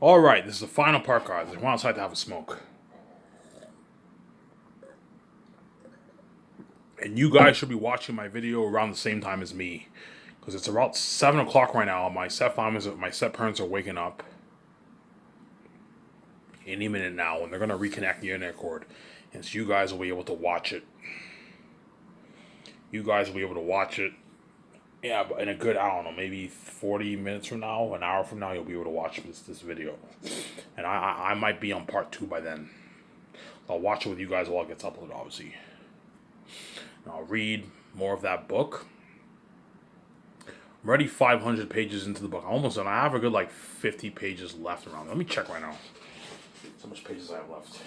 Alright, this is the final part, guys. I went outside to have a smoke. And you guys should be watching my video around the same time as me. Because it's about 7 o'clock right now. My step parents are waking up any minute now. And they're going to reconnect the internet cord. And so you guys will be able to watch it. You guys will be able to watch it. Yeah, but in a good, I don't know, maybe 40 minutes from now, an hour from now, you'll be able to watch this video. And I might be on part 2 by then. I'll watch it with you guys while it gets uploaded, obviously. And I'll read more of that book. I'm already 500 pages into the book. I'm almost done. I have a good 50 pages left around. Let me check right now. How much pages I have left.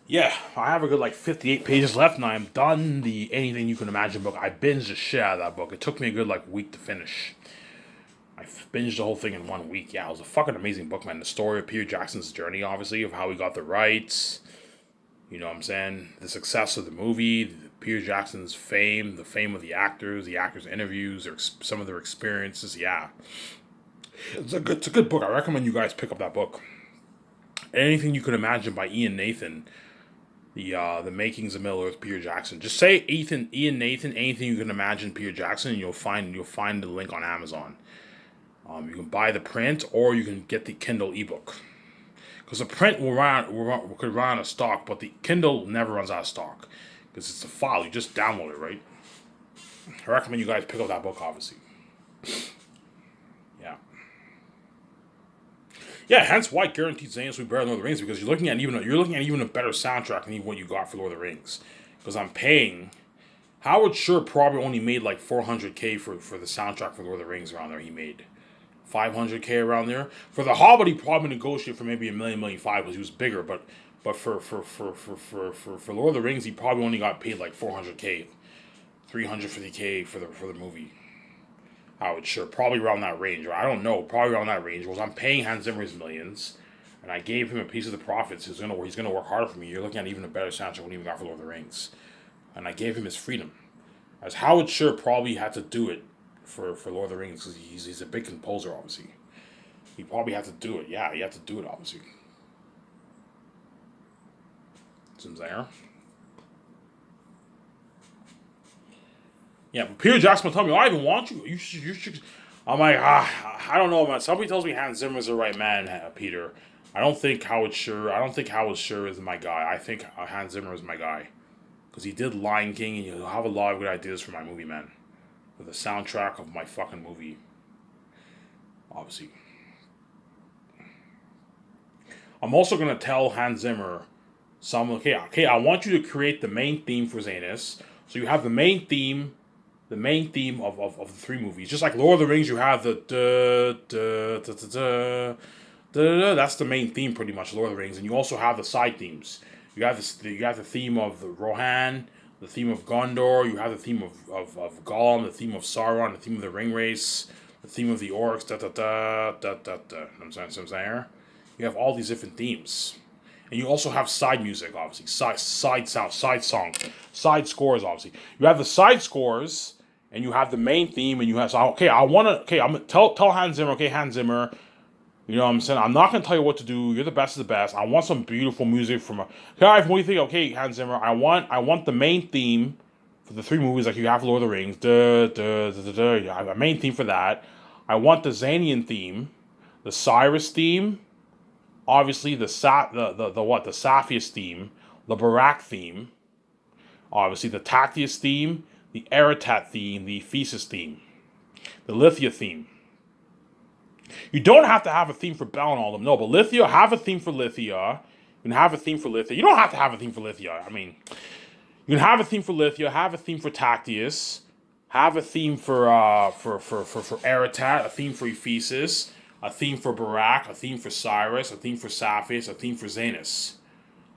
Yeah, I have a good 58 pages left, and I'm done the Anything You Can Imagine book. I binged the shit out of that book. It took me a good week to finish. I binged the whole thing in 1 week. Yeah, it was a fucking amazing book, man. The story of Peter Jackson's journey, obviously, of how he got the rights. You know what I'm saying? The success of the movie, Peter Jackson's fame, the fame of the actors interviews, some of their experiences. Yeah, it's a good book. I recommend you guys pick up that book. Anything You Can Imagine by Ian Nathan. The makings of Middle Earth Peter Jackson. Just say Ian Nathan, anything you can imagine Peter Jackson, and you'll find the link on Amazon. You can buy the print or you can get the Kindle ebook. Because the print could run out of stock, but the Kindle never runs out of stock because it's a file. You just download it, right? I recommend you guys pick up that book, obviously. Yeah. Yeah, hence why Guaranteed Xenos will be better than Lord of the Rings, because you're looking at even a better soundtrack than what you got for Lord of the Rings. Because I'm paying. Howard Shore probably only made 400K for the soundtrack for Lord of the Rings around there. He made 500K around there. For The Hobbit, he probably negotiated for maybe $1 million, $1.5 million because he was bigger. But for Lord of the Rings, he probably only got paid 400K, 350K for the movie. Howard Shore, probably around that range, or I don't know, probably around that range. Because I'm paying Hans Zimmer his millions, and I gave him a piece of the profits. He's gonna work harder for me. You're looking at even a better soundtrack than we even got for Lord of the Rings, and I gave him his freedom. As Howard Shore probably had to do it for Lord of the Rings because he's a big composer, obviously. He probably had to do it. Yeah, he had to do it, obviously. Seems there. Yeah, but Peter Jackson will tell me, I even want you. You should. I'm like, I don't know, man. Somebody tells me Hans Zimmer's the right man, Peter. I don't think Howard Shore is my guy. I think Hans Zimmer is my guy. Because he did Lion King, and he'll have a lot of good ideas for my movie, man. For the soundtrack of my fucking movie. Obviously. I'm also going to tell Hans Zimmer okay, I want you to create the main theme for Zanus. So you have the main theme of the 3 movies. Just like Lord of the Rings, you have the that's the main theme pretty much, Lord of the Rings, and you also have the side themes. You have the theme of the Rohan, the theme of Gondor, you have the theme of Gollum, the theme of Sauron, the theme of the Ring Race, the theme of the orcs, I'm saying? You have all these different themes. And you also have side music, obviously. Side sound, side song, side scores, obviously. You have the side scores, and you have the main theme, and you have, I'm gonna tell Hans Zimmer, okay, Hans Zimmer, you know what I'm saying? I'm not gonna tell you what to do. You're the best of the best. I want some beautiful music from what do you think? Okay, Hans Zimmer, I want the main theme for the 3 movies, like you have Lord of the Rings. You have a main theme for that. I want the Xanian theme, the Cyrus theme, obviously the Saphius theme, the Barak theme, obviously the Tactius theme, the Aratat theme, the Ephesus theme, the Lithia theme. You don't have to have a theme for Bell and all of them. No, but Lithia, have a theme for Lithia. You can have a theme for Lithia. You don't have to have a theme for Lithia. I mean, you can have a theme for Lithia, have a theme for Tactius, have a theme for Aratat, a theme for Ephesus, a theme for Barak, a theme for Cyrus, a theme for Saphius, a theme for Zanus,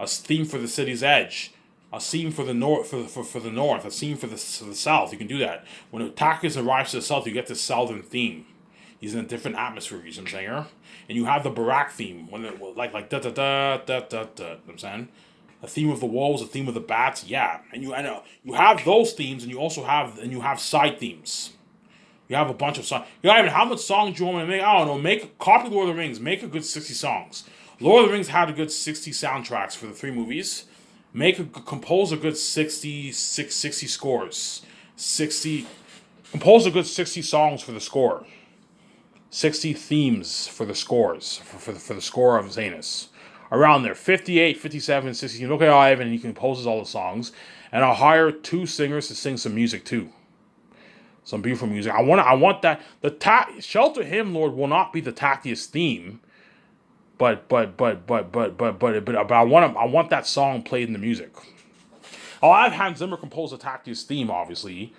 a theme for the city's edge, a theme for the north, for the north, a theme for the south. You can do that. When Tactius arrives to the south, you get the southern theme. He's in a different atmosphere. You know what I'm saying? And you have the Barack theme when it, like da da da da da da. You know what I'm saying? A theme of the wolves, a theme of the bats, yeah. And I know you have those themes, and you have side themes. You have a bunch of songs. You know, even how much songs do you want me to make? I don't know. Copy Lord of the Rings. Make a good 60 songs. Lord of the Rings had a good 60 soundtracks for the three movies. Compose a good 60 scores. 60 compose a good 60 songs for the score. 60 themes for the scores for the score of Zanus. Around there, 58, 57, 60. Look at Ivan, and he composes all the songs. And I'll hire two singers to sing some music too. Some beautiful music. I want that Shelter Hymn Lord will not be the tackiest theme, but I want that song played in the music. I'll have Hans Zimmer compose a Tactius theme, obviously,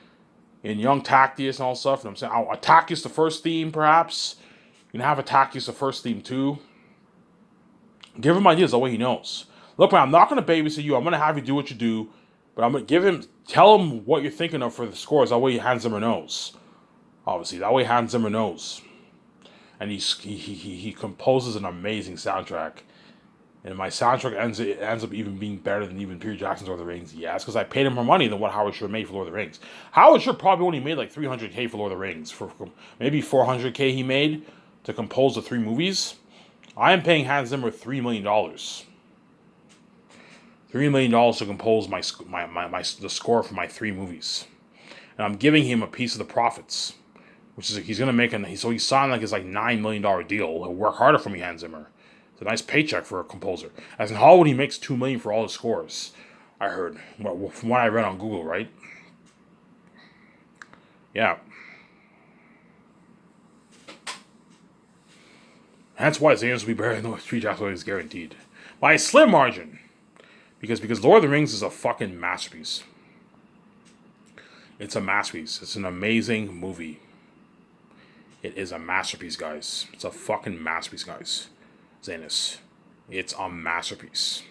in Young Tactius and all stuff. And I'm saying, a Tactius the first theme, perhaps. You can have a Tactius the first theme too. Give him ideas the way he knows. Look, man, I'm not going to babysit you. I'm going to have you do what you do, but I'm going to tell him what you're thinking of for the scores. That way Hans Zimmer knows. Obviously, that way Hans Zimmer knows. And he composes an amazing soundtrack. And my soundtrack ends up even being better than even Peter Jackson's Lord of the Rings. Yeah, it's because I paid him more money than what Howard Shore made for Lord of the Rings. Howard Shore probably only made like $300K for Lord of the Rings. For maybe $400K he made to compose the three movies. I am paying Hans Zimmer $3 million. $3 million to compose the score for my three movies. And I'm giving him a piece of the profits. Which is he's gonna make so he signed like his like $9 million deal. He'll work harder for me, Hans Zimmer. It's a nice paycheck for a composer. As in Hollywood, he makes $2 million for all his scores. I heard from what I read on Google, right? Yeah. That's why Zanus will be better than the Three Jackson is guaranteed by a slim margin. Because Lord of the Rings is a fucking masterpiece. It's a masterpiece. It's an amazing movie. It is a masterpiece, guys. It's a fucking masterpiece, guys. Zanus. It's a masterpiece.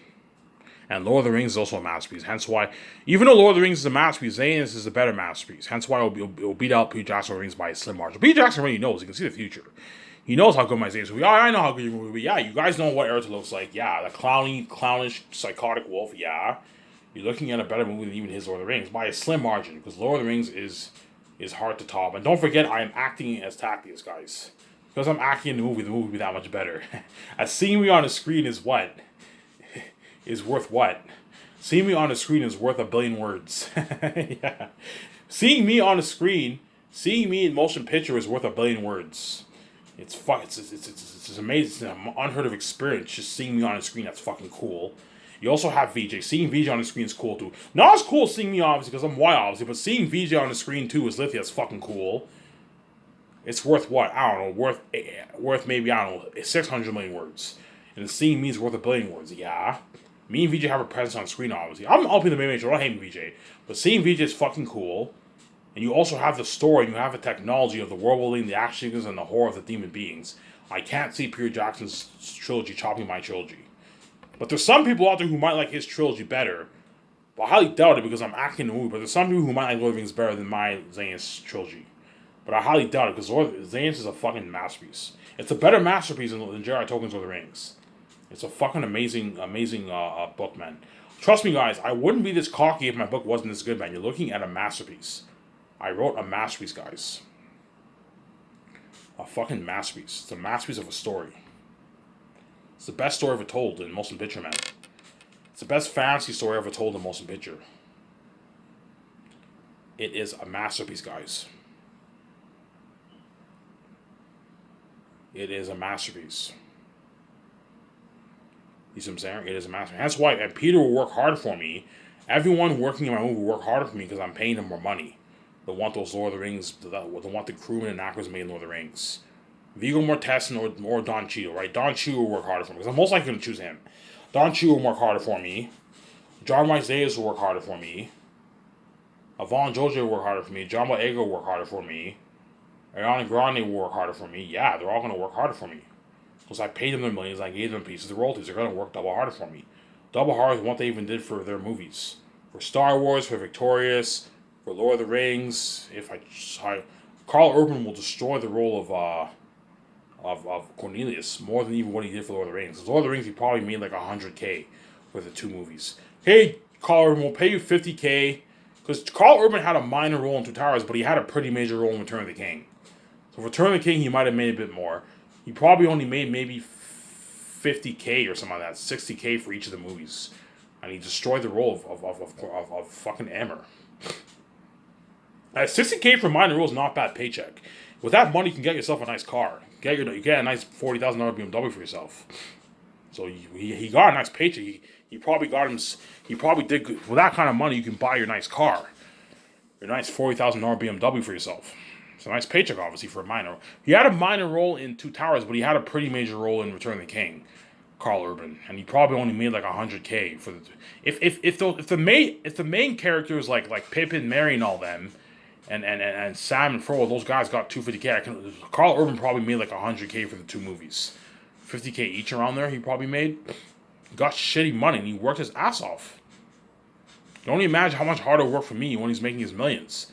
And Lord of the Rings is also a masterpiece. Hence why, even though Lord of the Rings is a masterpiece, Zanus is a better masterpiece. Hence why it'll beat out Peter Jackson Rings by a slim margin. Peter Jackson really knows. He can see the future. He knows how good my Zanus will be. I know how good your movie will be. Yeah, you guys know what Earth looks like. Yeah, the clownish, psychotic wolf. Yeah. You're looking at a better movie than even his Lord of the Rings by a slim margin. Because Lord of the Rings is hard to top. And don't forget, I am acting as Tactius, guys. Because I'm acting in the movie will be that much better. As seeing me on the screen is what? Is worth what? Seeing me on the screen is worth 1 billion words. Yeah. Seeing me on the screen, seeing me in motion picture is worth 1 billion words. It's amazing. It's an unheard of experience just seeing me on the screen. That's fucking cool. You also have VJ. Seeing VJ on the screen is cool too. Not as cool as seeing me obviously because I'm white obviously, but seeing VJ on the screen too is literally that's fucking cool. It's worth what? I don't know. Worth maybe, I don't know, 600 million words. And seeing me is worth 1 billion words. Yeah. Me and VJ have a presence on screen, obviously. I'm helping the main major. I don't hate VJ. But seeing VJ is fucking cool. And you also have the story, and you have the technology of the world building, the action figures, and the horror of the demon beings. I can't see Peter Jackson's trilogy chopping my trilogy. But there's some people out there who might like his trilogy better. But I highly doubt it because I'm acting in the movie. But there's some people who might like Lord of the Rings better than my Zanus trilogy. But I highly doubt it because Zanus is a fucking masterpiece. It's a better masterpiece than J.R.R. Tolkien's Lord of the Rings. It's a fucking amazing book, man. Trust me, guys, I wouldn't be this cocky if my book wasn't this good, man. You're looking at a masterpiece. I wrote a masterpiece, guys. A fucking masterpiece. It's a masterpiece of a story. It's the best story ever told in motion picture, man. It's the best fantasy story ever told in motion picture. It is a masterpiece, guys. It is a masterpiece. You see what I'm saying? It is a masterpiece. That's why Peter will work hard for me. Everyone working in my movie will work harder for me because I'm paying them more money. They want those Lord of the Rings. They want the crewmen and actors made in Lord of the Rings. Viggo Mortensen or Don Cheadle, right? Don Cheadle will work harder for me because I'm most likely going to choose him. Don Cheadle will work harder for me. John Rhys Davies will work harder for me. Yvonne Jojo will work harder for me. John Boyega will work harder for me. Ariana Grande will work harder for me. Yeah, they're all going to work harder for me. Because I paid them their millions, I gave them pieces of royalties. They're going to work double harder for me. Double harder than what they even did for their movies. For Star Wars, for Victorious, for Lord of the Rings. Carl Urban will destroy the role of of Cornelius, more than even what he did for Lord of the Rings. Because Lord of the Rings, he probably made like 100K for the two movies. Hey, Carl Urban, we'll pay you 50K. Because Carl Urban had a minor role in Two Towers, but he had a pretty major role in Return of the King. So Return of the King, he might have made a bit more. He probably only made maybe 50K or something like that, 60K for each of the movies. And he destroyed the role of fucking Amber. 60K for minor role is not a bad paycheck. With that money, you can get yourself a nice car. You get a nice $40,000 BMW for yourself. So he got a nice paycheck. He probably got him. He probably did good. With that kind of money, you can buy your nice car, your nice $40,000 BMW for yourself. It's a nice paycheck, obviously, for a minor. He had a minor role in Two Towers, but he had a pretty major role in Return of the King, Carl Urban, and he probably only made like 100K for the. If the main characters like Pippin, Merry, and all them, and Sam and Frodo, those guys got 250K. Carl Urban probably made like 100K for the two movies, 50K each around there. He probably made. He got shitty money and he worked his ass off. You can only imagine how much harder work for me when he's making his millions.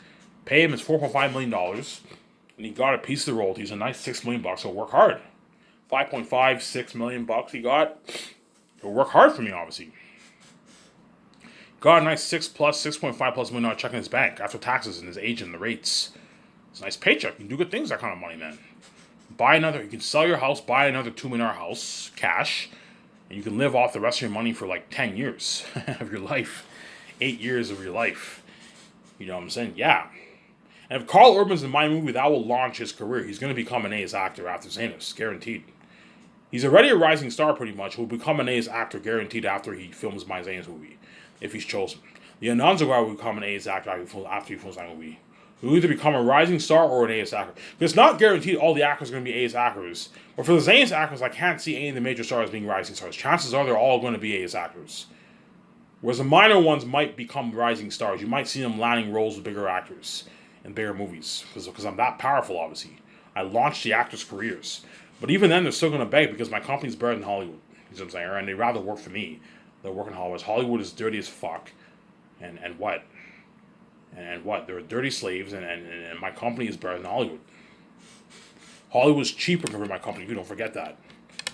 Pay him his $4.5 million, and he got a piece of the royalties, a nice $6 million. So work hard. 5.5, $6 million he got. He'll work hard for me, obviously. Got a nice 6.5 plus million check in his bank after taxes and his agent and the rates. It's a nice paycheck. You can do good things with that kind of money, man. You can sell your house, buy another $2 million house, cash, and you can live off the rest of your money for like 10 years of your life. 8 years of your life. You know what I'm saying? Yeah. And if Carl Urban's in my movie, that will launch his career. He's going to become an A's actor after Xanos, guaranteed. He's already a rising star, pretty much. He'll become an A's actor, guaranteed, after he films my Xanos movie, if he's chosen. The Anonzo guy will become an A's actor after he films my movie. He'll either become a rising star or an A's actor. It's not guaranteed all the actors are going to be A's actors. But for the Xanos actors, I can't see any of the major stars being rising stars. Chances are they're all going to be A's actors. Whereas the minor ones might become rising stars. You might see them landing roles with bigger actors in bigger movies. Because I'm that powerful, obviously. I launched the actors' careers. But even then, they're still going to beg because my company's better than Hollywood. You know what I'm saying? And they'd rather work for me than work in Hollywood. Hollywood is dirty as fuck. And what? And what? They're dirty slaves, and my company is better than Hollywood. Hollywood's cheaper compared to my company. You don't forget that.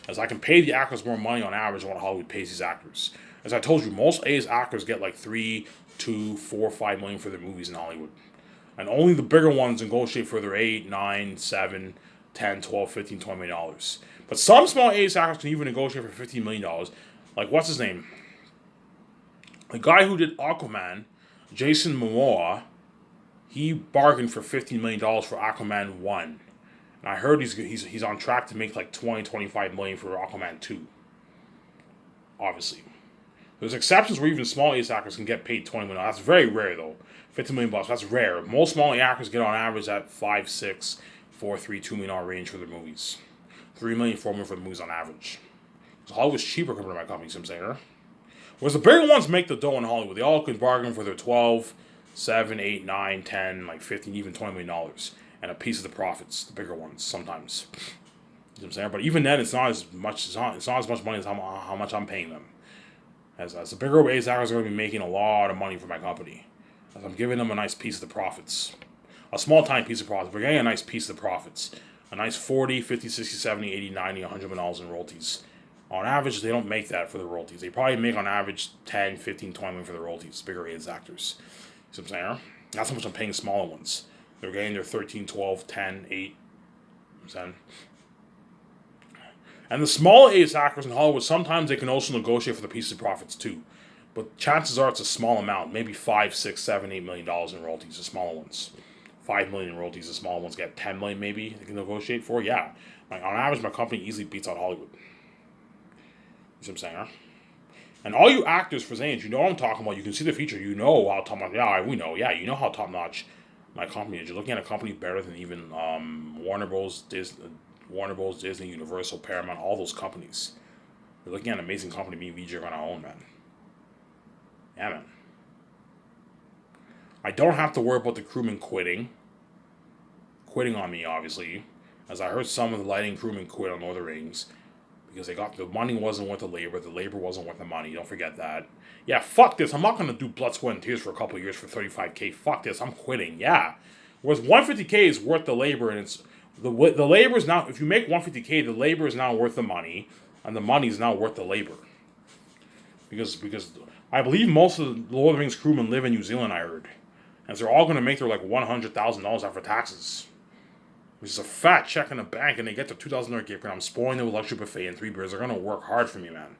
As I can pay the actors more money on average than what Hollywood pays these actors. As I told you, most A's actors get like 3, 2, 4, 5 million for their movies in Hollywood. And only the bigger ones negotiate for their 8, 9, 7, 10, 12, 15, $20 million. But some small A's actors can even negotiate for $15 million. Like, what's his name? The guy who did Aquaman, Jason Momoa, he bargained for $15 million for Aquaman 1. And I heard he's on track to make like 20, 25 million for Aquaman 2. Obviously. There's exceptions where even small A's actors can get paid $20 million. That's very rare though. $15 million, that's rare. Most small A actors get on average at 5, 6, 4, 3, $2 million range for their movies. $3 million, $4 million for the movies on average. So Hollywood's cheaper compared to my company, so I'm saying, huh? Whereas the bigger ones make the dough in Hollywood. They all can bargain for their 12, 7, 8, 9, 10, like 15, even $20 million. And a piece of the profits, the bigger ones, sometimes. You know what I'm saying? But even then, it's not as much money as how much I'm paying them. As the bigger A's actors are going to be making a lot of money for my company. As I'm giving them a nice piece of the profits. A small, tiny piece of profits. We're getting a nice piece of the profits. A nice 40, 50, 60, 70, 80, 90, $100 million in royalties. On average, they don't make that for the royalties. They probably make on average 10, 15, 20 million for the royalties. Bigger A's actors. You see what I'm saying? That's how much I'm paying smaller ones. They're getting their 13, 12, 10, 8. You know what I'm saying? And the small A's actors in Hollywood, sometimes they can also negotiate for the piece of profits too. But chances are it's a small amount. Maybe 5, 6, 7, $8 million in royalties, the smaller ones. 5 million in royalties, the smaller ones get 10 million maybe they can negotiate for. Yeah. Like, on average, my company easily beats out Hollywood. You see what I'm saying, huh? And all you actors for Zanes, you know what I'm talking about. You can see the feature. You know how top notch. Yeah, we know. Yeah, you know how top notch my company is. You're looking at a company better than even Warner Bros, Disney, Universal, Paramount, all those companies. You're looking at an amazing company me and VJ are gonna own, man. Yeah, man. I don't have to worry about the crewmen quitting on me, obviously, as I heard some of the lighting crewmen quit on Lord of the Rings. Because the money wasn't worth the labor wasn't worth the money, don't forget that. Yeah, fuck this, I'm not gonna do blood, sweat, and tears for a couple of years for $35K, fuck this, I'm quitting, yeah. Whereas $150K is worth the labor, and it's The labor is now, if you make 150K, the labor is now worth the money, and the money is now worth the labor. Because I believe most of the Lord of the Rings crewmen live in New Zealand, I heard. And so they're all going to make their like $100,000 after taxes. Which is a fat check in the bank, and they get their $2,000 gift card. I'm spoiling them with luxury buffet and 3 beers. They're going to work hard for me, man.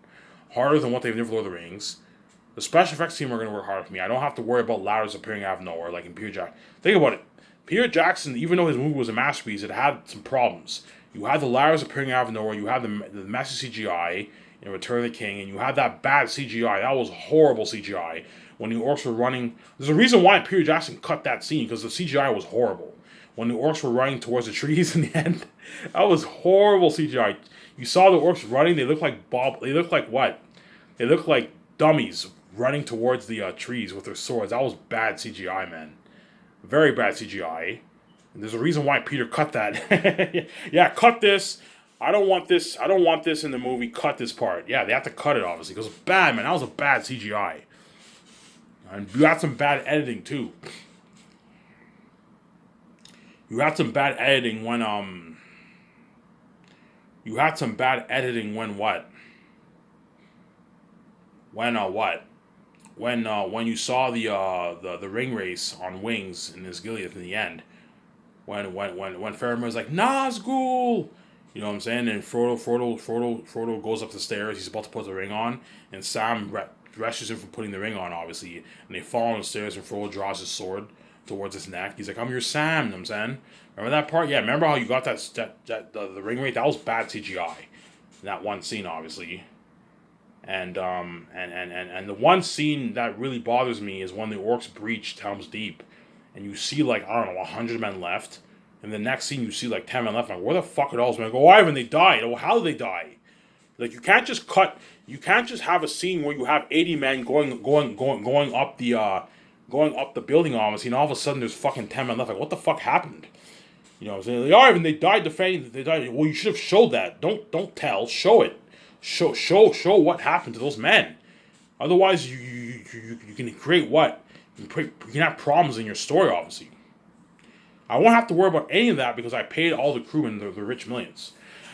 Harder than what they've done for Lord of the Rings. The special effects team are going to work hard for me. I don't have to worry about ladders appearing out of nowhere like in Peter Jackson. Think about it. Peter Jackson, even though his movie was a masterpiece, it had some problems. You had the ladders appearing out of nowhere. You had the messy CGI in Return of the King, and you had that bad CGI. That was horrible CGI. When the orcs were running, there's a reason why Peter Jackson cut that scene, because the CGI was horrible. When the orcs were running towards the trees in the end, that was horrible CGI. You saw the orcs running; they looked like They looked like what? They looked like dummies running towards the trees with their swords. That was bad CGI, man. Very bad CGI. And there's a reason why Peter cut that. Yeah, cut this. I don't want this. I don't want this in the movie. Cut this part. Yeah, they have to cut it, obviously, because it's bad, man. That was a bad CGI. And you had some bad editing, too. You had some bad editing when, You had some bad editing when what? What? When you saw the ring race on Wings in this Gilead in the end. When Faramir was like, Nazgul! You know what I'm saying? And Frodo goes up the stairs. He's about to put the ring on, and Sam rescues him from putting the ring on, obviously. And they fall on the stairs, and Frodo draws his sword towards his neck. He's like, "I'm your Sam." You know what I'm saying? Remember that part? Yeah. Remember how you got the ring rate? That was bad CGI. In that one scene, obviously. And the one scene that really bothers me is when the orcs breached Helm's Deep, and you see like, I don't know, 100 men left. And the next scene, you see like 10 men left. I'm like, where the fuck are all those men? I go, why haven't they died? Oh, how did they die? Like, you can't just cut. You can't just have a scene where you have 80 men going up the building, obviously, and all of a sudden there's fucking 10 men left. Like, what the fuck happened? You know what I'm saying? Like, Ivan, they died defending. They died. Well, you should have showed that. Don't tell. Show it. Show what happened to those men. Otherwise, you can create what? You can have problems in your story, obviously. I won't have to worry about any of that because I paid all the crewmen the rich millions.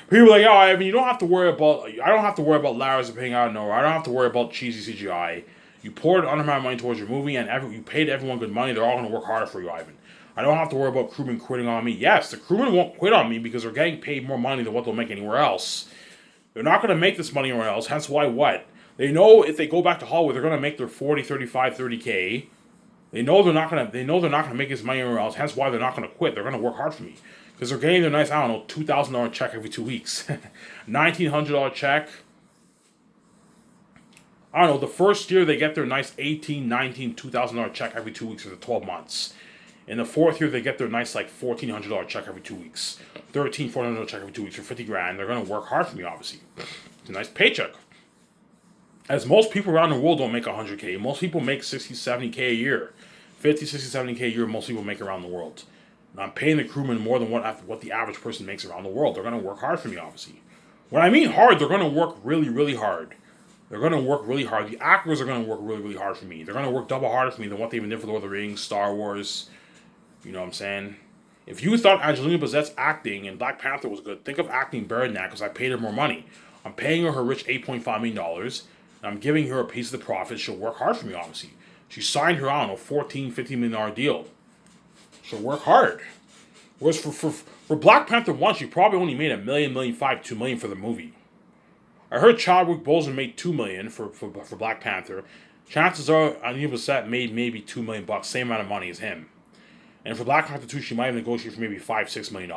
People are like, oh, I mean, you don't have to worry about. I don't have to worry about Lars paying out of nowhere. I don't have to worry about cheesy CGI. You poured an amount of money towards your movie, and you paid everyone good money. They're all going to work harder for you, Ivan. I don't have to worry about crewmen quitting on me. Yes, the crewmen won't quit on me because they're getting paid more money than what they'll make anywhere else. They're not going to make this money anywhere else. Hence why what? They know if they go back to Hollywood, they're going to make their 40, 35, 30K. They know they're not gonna make this money anywhere else. Hence why they're not gonna quit. They're gonna work hard for me because they're getting their nice, I don't know, $2,000 check every 2 weeks, $1,900 check. I don't know. The first year they get their nice $18, $19, $2,000 check every 2 weeks for the 12 months. In the fourth year they get their nice like $1,400 check every 2 weeks, $1,400 check every 2 weeks for $50,000. They're gonna work hard for me, obviously. It's a nice paycheck. As most people around the world don't make 100K. Most people make 60, 70K a year. 50, 60, 70K a year most people make around the world. And I'm paying the crewmen more than what the average person makes around the world. They're going to work hard for me, obviously. When I mean hard, they're going to work really, really hard. They're going to work really hard. The actors are going to work really, really hard for me. They're going to work double harder for me than what they even did for Lord of the Rings, Star Wars. You know what I'm saying? If you thought Angelina Bozzette's acting in Black Panther was good, think of acting better than that because I paid her more money. I'm paying her rich $8.5 million. I'm giving her a piece of the profit. She'll work hard for me, obviously. She signed her, I don't know, $14, $15 million deal. She'll work hard. Whereas for Black Panther 1, she probably only made $1 million, $1.5 million, $2 million for the movie. I heard Chadwick Boseman made $2 million for Black Panther. Chances are, Angelina Bassett made maybe $2 million, same amount of money as him. And for Black Panther 2, she might have negotiated for maybe $5, $6 million.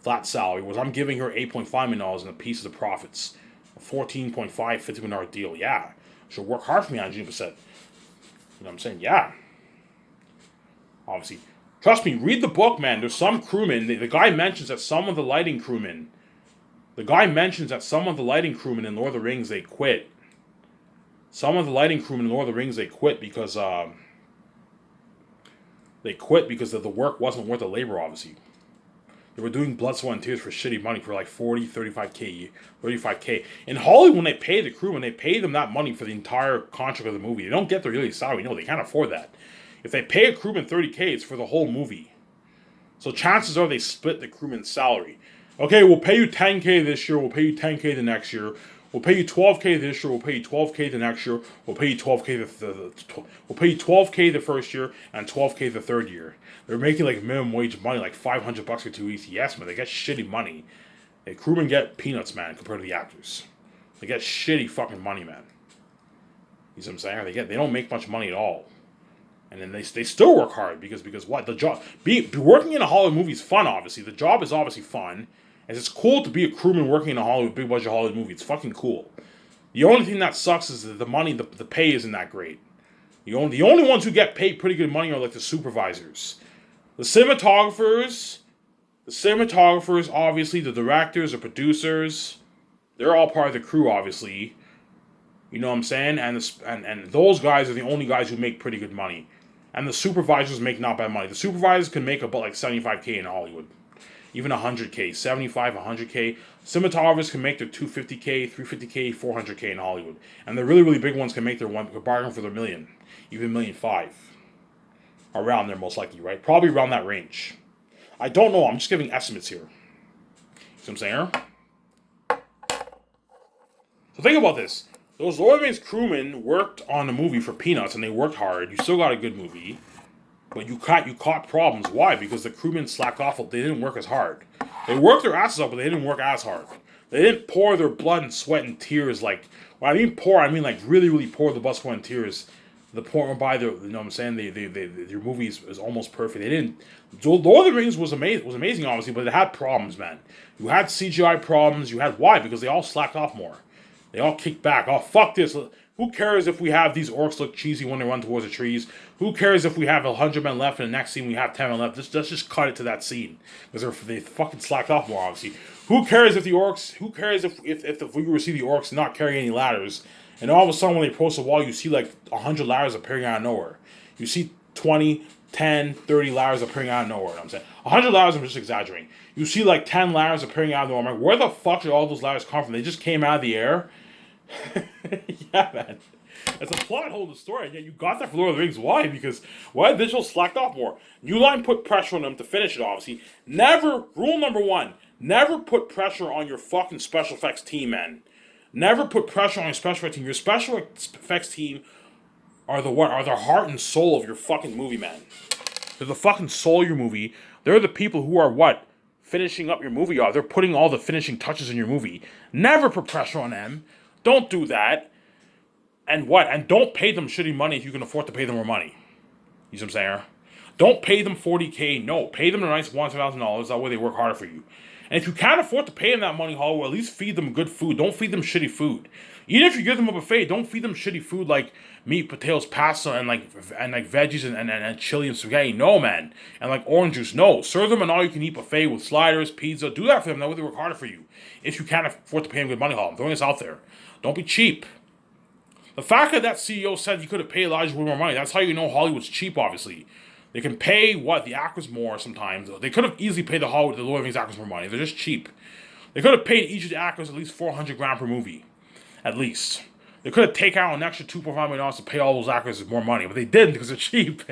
Flat salary. Whereas I'm giving her $8.5 million in a piece of the profits. $14.5, $50 million deal. Yeah. She'll work hard for me, Angelina Bassett. You know what I'm saying? Yeah. Obviously. Trust me, read the book, man. There's some crewmen. The guy mentions that some of the lighting crewmen. The guy mentions that some of the lighting crewmen in Lord of the Rings, they quit. Some of the lighting crewmen in Lord of the Rings, they quit because the work wasn't worth the labor, obviously. They were doing blood, sweat, and tears for shitty money for like 40, 35K. In Hollywood, when they pay the crew, when they pay them that money for the entire contract of the movie, they don't get their yearly salary. No, they can't afford that. If they pay a crewman $30K, it's for the whole movie. So chances are they split the crewman's salary. Okay, we'll pay you 10K this year, we'll pay you 10K the next year. We'll pay you 12K this year, we'll pay you 12K the next year, we'll pay you 12K we'll pay you 12K the first year and 12K the third year. They're making like minimum wage money, like $500 for 2 weeks. Yes, man, they get shitty money. The crewmen get peanuts, man, compared to the actors. They get shitty fucking money, man. You see what I'm saying? They don't make much money at all. And then they still work hard because what? The job be working in a Hollywood movie is fun, obviously. The job is obviously fun. And it's cool to be a crewman working in a Hollywood big budget Hollywood movie. It's fucking cool. The only thing that sucks is that the money, the pay isn't that great. The only ones who get paid pretty good money are like the supervisors. The cinematographers, obviously, the directors, the producers, they're all part of the crew, obviously. You know what I'm saying? And those guys are the only guys who make pretty good money. And the supervisors make not bad money. The supervisors can make about like $75K in Hollywood. Even $100K, $75, $100K. Cinematographers can make their $250K, $350K, $400K in Hollywood. And the really, really big ones can make their bargain for their $1 million. Even $1.5 million. Around there, most likely, right? Probably around that range. I don't know. I'm just giving estimates here. See what I'm saying? So think about this. Those Lord of the Rings crewmen worked on the movie for peanuts, and they worked hard. You still got a good movie, but you caught problems. Why? Because the crewmen slacked off. They didn't work as hard. They worked their asses off, but they didn't work as hard. They didn't pour their blood and sweat and tears like. When I mean pour, I mean like really, really pour the blood, sweat, and tears. The pouring by their, you know what I'm saying? Their movie is almost perfect. They didn't. Lord of the Rings was amazing, obviously, but it had problems, man. You had CGI problems. You had why? Because they all slacked off more. They all kick back. Oh, fuck this. Who cares if we have these orcs look cheesy when they run towards the trees? Who cares if we have 100 men left and the next scene we have 10 men left? Let's just cut it to that scene. Because they fucking slacked off more, obviously. Who cares if the orcs... Who cares if we were to see the orcs not carry any ladders? And all of a sudden when they approach the wall, you see like 100 ladders appearing out of nowhere. You see 20, 10, 30 ladders appearing out of nowhere. You know what I'm saying? 100 ladders, I'm just exaggerating. You see like 10 ladders appearing out of nowhere. I'm like, where the fuck did all those ladders come from? They just came out of the air? Yeah, man. It's a plot hole in the story, and yet you got that for Lord of the Rings. Why? Because Digital slacked off more. New Line put pressure on them to finish it, obviously. Rule number one, never put pressure on your fucking special effects team, man. Never put pressure on your special effects team. Your special effects team are the heart and soul of your fucking movie, man. They're the fucking soul of your movie. They're the people who are what? Finishing up your movie off. They're putting all the finishing touches in your movie. Never put pressure on them. Don't do that. And what? And don't pay them shitty money if you can afford to pay them more money. You see what I'm saying? Don't pay them $40K. No, pay them a nice $1,000. That way they work harder for you. And if you can't afford to pay them that money, Hollywood, at least feed them good food. Don't feed them shitty food. Even if you give them a buffet, don't feed them shitty food like meat, potatoes, pasta, and like veggies and chili and spaghetti. No, man. And like orange juice. No. Serve them an all-you-can-eat buffet with sliders, pizza. Do that for them. That way they work harder for you. If you can't afford to pay them good money, Hollywood. I'm throwing this out there. Don't be cheap. The fact that CEO said he could have paid Elijah Wood more money, that's how you know Hollywood's cheap, obviously. They can pay, the actors more sometimes. They could have easily paid the Lord of the Rings actors more money. They're just cheap. They could have paid each of the actors at least $400,000 per movie. At least. They could have taken out an extra $2.5 million to pay all those actors more money, but they didn't because they're cheap.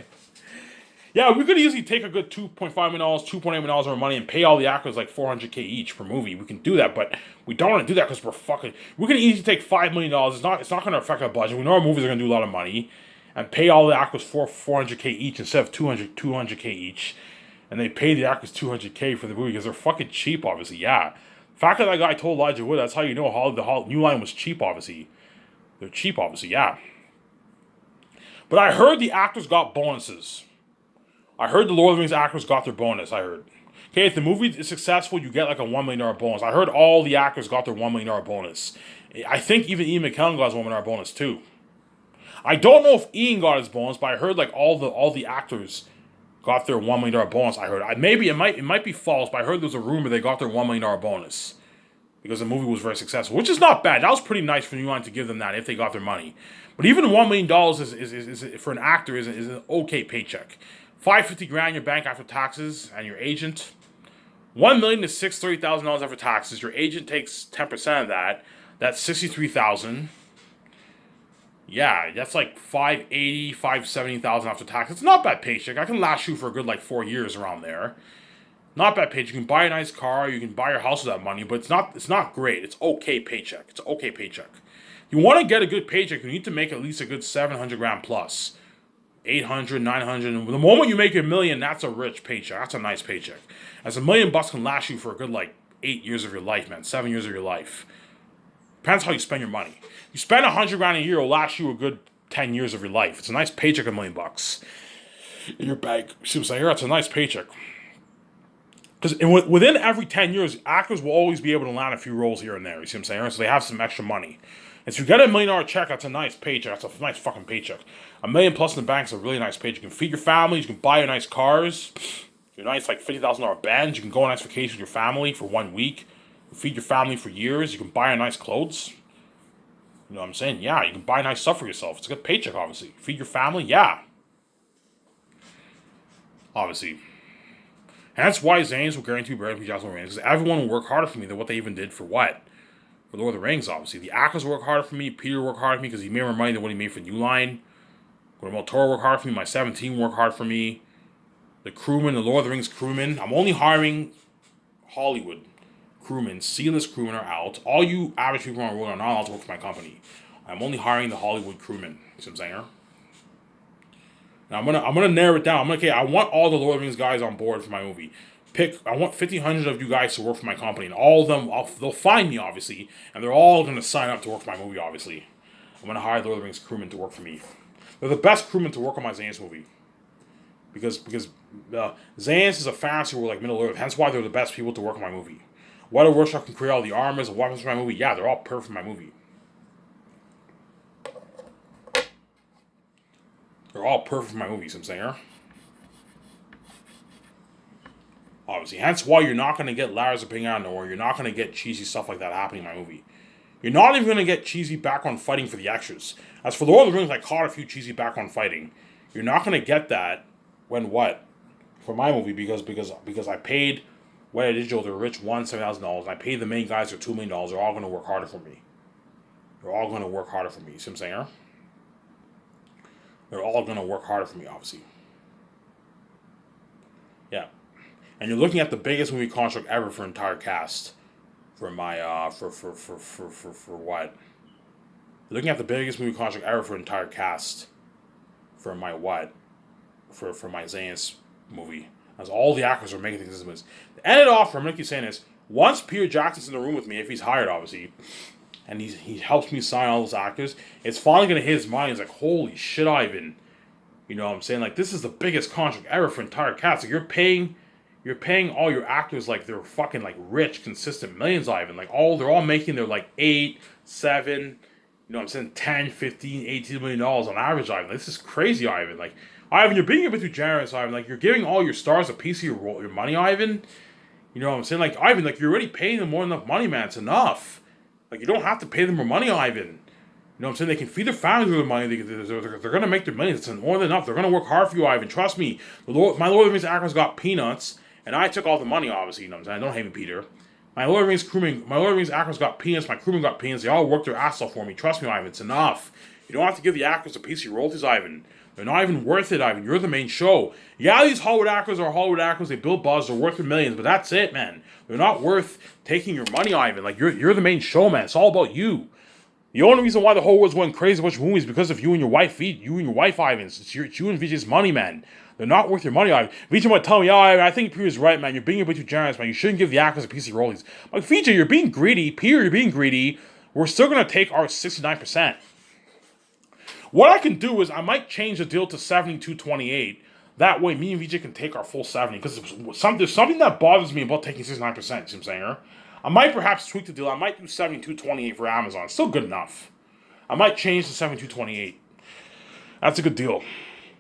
Yeah, we could easily take a good $2.5 million, $2.8 million more money and pay all the actors like $400K each per movie. We can do that, but we don't want to do that because we can easily take $5 million. It's not going to affect our budget. We know our movies are going to do a lot of money and pay all the actors $400K each instead of $200K each. And they pay the actors $200K for the movie because they're fucking cheap, obviously. Yeah. The fact that guy told Elijah Wood, that's how you know the New Line was cheap, obviously. They're cheap, obviously, yeah. But I heard the actors got bonuses. I heard the Lord of the Rings actors got their bonus, I heard. Okay, if the movie is successful, you get like a $1 million bonus. I heard all the actors got their $1 million bonus. I think even Ian McKellen got his $1 million bonus too. I don't know if Ian got his bonus, but I heard like all the actors got their $1 million bonus, I heard. Maybe it might be false, but I heard there's a rumor they got their $1 million bonus. Because the movie was very successful, which is not bad. That was pretty nice for New Line to give them that if they got their money. But even $1 million is for an actor is an okay paycheck. $550,000 in your bank after taxes and your agent. $1 million to $30,000 after taxes. Your agent takes 10% of that. That's $63,000. Yeah, that's like $570,000 after tax. It's not a bad paycheck. I can last you for a good like 4 years around there. Not bad paycheck. You can buy a nice car. You can buy your house with that money, but it's not great. It's okay paycheck. It's okay paycheck. You want to get a good paycheck, you need to make at least a good 700 grand plus. 800, 900. And the moment you make $1 million, that's a rich paycheck. That's a nice paycheck. As $1 million can last you for a good like 8 years of your life, man. 7 years of your life. Depends how you spend your money. You spend 100 grand a year, it'll last you a good 10 years of your life. It's a nice paycheck, $1 million in your bank. See what I'm saying? It's a nice paycheck. Because within every 10 years, actors will always be able to land a few roles here and there. You see what I'm saying? So they have some extra money. And so you get $1 million check, that's a nice paycheck. That's a nice fucking paycheck. $1 million plus in the bank is a really nice paycheck. You can feed your family. You can buy your nice cars. Your nice like $50,000 Benz. You can go on a nice vacation with your family for 1 week. You can feed your family for years. You can buy nice clothes. You know what I'm saying? Yeah, you can buy nice stuff for yourself. It's a good paycheck, obviously. Feed your family? Yeah. Obviously. And that's why Zanes will guarantee better than Jocelyn Reigns. Because everyone will work harder for me than what they even did for what? For Lord of the Rings, obviously. The actors work harder for me. Peter worked harder for me because he made more money than what he made for New Line. Guillermo del Toro worked hard for me. My 17 worked hard for me. The crewmen, the Lord of the Rings crewmen. I'm only hiring Hollywood crewmen. C-list crewmen are out. All you average people on the road are not allowed to work for my company. I'm only hiring the Hollywood crewmen. You see what I'm saying? Now I'm gonna narrow it down. I want all the Lord of the Rings guys on board for my movie. I want 1,500 of you guys to work for my company, and all of them, they'll find me, obviously, and they're all going to sign up to work for my movie, obviously. I'm going to hire the Lord of the Rings crewmen to work for me. They're the best crewmen to work on my Zane's movie. Because Zane's is a fantasy world like Middle-earth, hence why they're the best people to work on my movie. Weta Workshop can create all the armors and weapons for my movie. Yeah, they're all perfect for my movie. They're all perfect for my movie, you know what I'm saying? Obviously. Hence why you're not going to get Lars Opinion or you're not going to get cheesy stuff like that happening in my movie. You're not even going to get cheesy background fighting for the extras. As for Lord of the Rings, I caught a few cheesy background fighting. You're not going to get that when what? For my movie because I paid Weta Digital, the rich $7,000, and I paid the main guys for $2 million. They're all going to work harder for me. They're all going to work harder for me. You see what I'm saying? They're all going to work harder for me, obviously. Yeah. And you're looking at the biggest movie contract ever for entire cast. For my for what? You're looking at the biggest movie contract ever for entire cast. For my what? For my Zane's movie. As all the actors are making things this movies. To end it off, I'm gonna keep saying this. Once Peter Jackson's in the room with me, if he's hired obviously, and he helps me sign all those actors, it's finally gonna hit his mind. He's like, holy shit, Ivan. You know what I'm saying? Like, this is the biggest contract ever for entire cast. Like, you're paying all your actors like they're fucking like rich, consistent millions, Ivan. Like they're all making their like 8, 7, you know what I'm saying, 10, 15, $18 million on average, Ivan. This is crazy, Ivan. Like, Ivan, you're being a bit too generous, Ivan. Like, you're giving all your stars a piece of your money, Ivan. You know what I'm saying? Like, Ivan, like, you're already paying them more than enough money, man. It's enough. Like, you don't have to pay them more money, Ivan. You know what I'm saying? They can feed their families with their money. They're going to make their millions. It's more than enough. They're going to work hard for you, Ivan. Trust me. My Lord of the Rings actors got peanuts. And I took all the money, obviously, you know what I'm saying? Don't hate me, Peter. My Lord of the Rings actors got peanuts, my crewmen got peanuts, they all worked their ass off for me. Trust me, Ivan, it's enough. You don't have to give the actors a piece of your royalties, Ivan. They're not even worth it, Ivan. You're the main show. Yeah, these Hollywood actors are Hollywood actors, they build buzz, they're worth their millions, but that's it, man. They're not worth taking your money, Ivan. Like, you're the main show, man. It's all about you. The only reason why the whole world's going crazy about your movies is because of you and your wife, Ivan. It's you and Vijay's money, man. They're not worth your money, Ivan. Vijay might tell me, I think Peter's right, man. You're being a bit too generous, man. You shouldn't give the actors a piece of your royalties. Like, Vijay, you're being greedy. Peter, you're being greedy. We're still going to take our 69%. What I can do is I might change the deal to 72-28. That way, me and Vijay can take our full 70. Because there's something that bothers me about taking 69%. You know what I'm saying? I might perhaps tweak the deal. I might do 72-28 for Amazon. It's still good enough. I might change to 72-28. That's a good deal.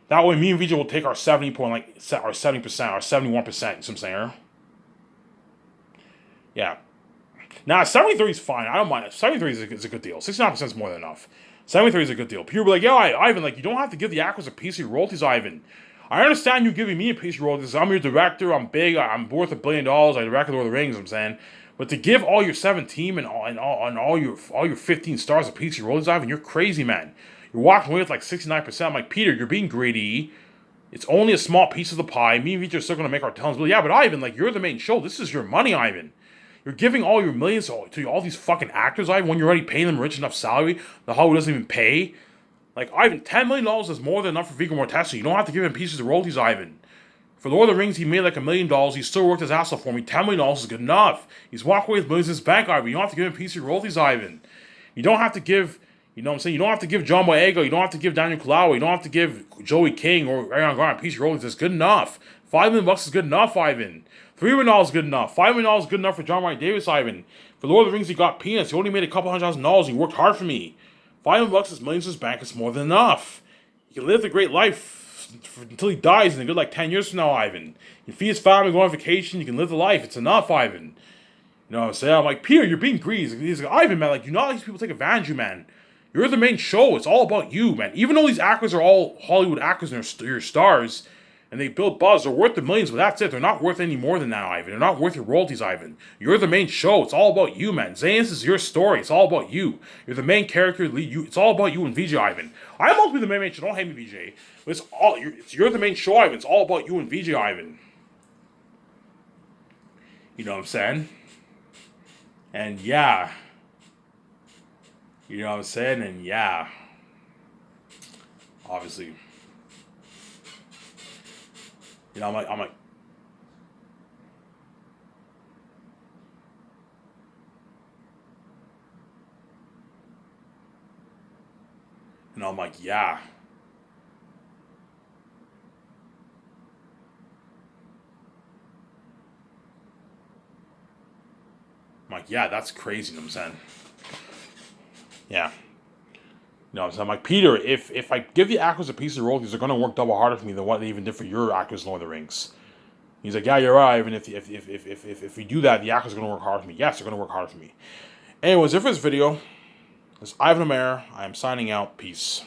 That way, me and Vijay will take our 70%, our 71%. You know what I'm saying? Yeah. Now, 73 is fine. I don't mind. 73 is a good deal. 69% is more than enough. 73 is a good deal. People will be like, Ivan, like, you don't have to give the actors a piece of your royalties, Ivan. I understand you giving me a piece of your royalties. I'm your director. I'm big. I'm worth $1 billion. I directed Lord of the Rings, I'm saying. But to give all your 17 and all your 15 stars a piece of your royalties, Ivan, you're crazy, man. You're walking away with like 69%. I'm like, Peter, you're being greedy. It's only a small piece of the pie. Me and Vijay are still going to make our tons. But yeah, but Ivan, like, you're the main show. This is your money, Ivan. You're giving all your millions to all these fucking actors, Ivan, when you're already paying them rich enough salary. The Hollywood doesn't even pay. Like, Ivan, $10 million is more than enough for Viggo Mortensen. You don't have to give him pieces of royalties, Ivan. For Lord of the Rings, he made like $1 million. He still worked his ass off for me. $10 million is good enough. He's walked away with millions in his bank, Ivan. You don't have to give him pieces of royalties, Ivan. You don't have to give, you know what I'm saying? You don't have to give John Boyega. You don't have to give Daniel Kaluuya. You don't have to give Joey King or Ariana Grande a piece of royalties. It's good enough. $5 million is good enough, Ivan. $3 million is good enough. $5 million is good enough for John Ryan Davis, Ivan. For Lord of the Rings, he got peanuts. He only made a couple $100,000. He worked hard for me. $5 million is millions in his bank. It's more than enough. He can live the great life until he dies in a good like 10 years from now, Ivan. You feed his family, go on vacation, you can live the life. It's enough, Ivan. You know what I'm saying? I'm like, Peter, you're being greedy. He's like, Ivan, man, like, you know how these people take advantage of you, man. You're the main show. It's all about you, man. Even though these actors are all Hollywood actors and they're stars, and they build buzz, they're worth the millions, but that's it. They're not worth any more than that, Ivan. They're not worth your royalties, Ivan. You're the main show. It's all about you, man. Zayn's is your story. It's all about you. You're the main character. It's all about you and VJ, Ivan. I'm supposed to be the main show. Don't hate me, VJ. But you're the main show, Ivan. It's all about you and VJ, Ivan. You know what I'm saying? And yeah. You know what I'm saying? And yeah. Obviously. You know, I'm like, you know, I'm like, yeah. I'm like, yeah, that's crazy, you know what I'm saying? Yeah. You know what I'm saying? I'm like, Peter, if I give the actors a piece of royalties, they're gonna work double harder for me than what they even did for your actors in Lord of the Rings. He's like, yeah, you're right. Even if we do that, the actors are gonna work hard for me. Yes, they're gonna work hard for me. Anyways, if this video, this is Ivan Omer. I am signing out. Peace.